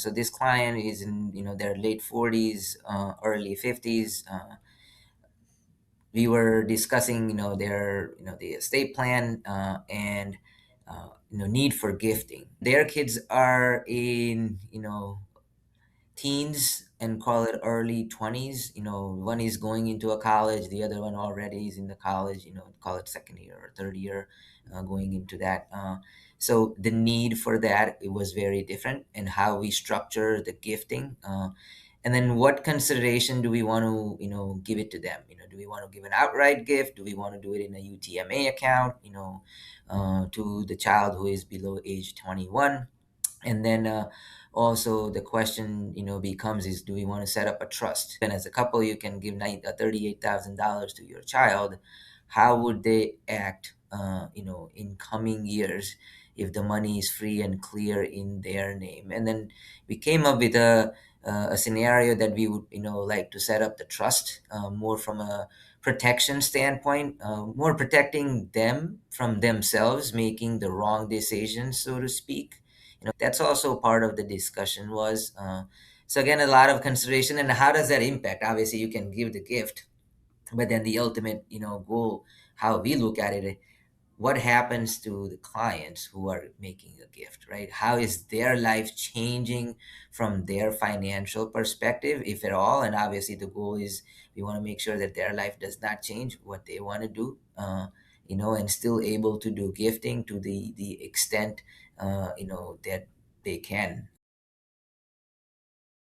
So this client is in their late 40s, early 50s. We were discussing their the estate plan, and need for gifting. Their kids are in teens and call it early 20s. One is going into a college, the other one already is in the college, call it second year or third year, going into that. So the need for that, it was very different, and how we structure the gifting. And then what consideration do we want to give it to them? Do we want to give an outright gift? Do we want to do it in a UTMA account, to the child who is below age 21? And then also the question becomes, is do we want to set up a trust? And as a couple, you can give $38,000 to your child. How would they act in coming years if the money is free and clear in their name? And then we came up with a scenario that we would like to set up the trust, more from a protection standpoint, more protecting them from themselves making the wrong decisions, so to speak. That's also part of the discussion was, so again, a lot of consideration. And how does that impact? Obviously you can give the gift, but then the ultimate goal, how we look at it, what happens to the clients who are making a gift, right? How is their life changing from their financial perspective, if at all? And obviously the goal is we want to make sure that their life does not change what they want to do, and still able to do gifting to the extent that they can.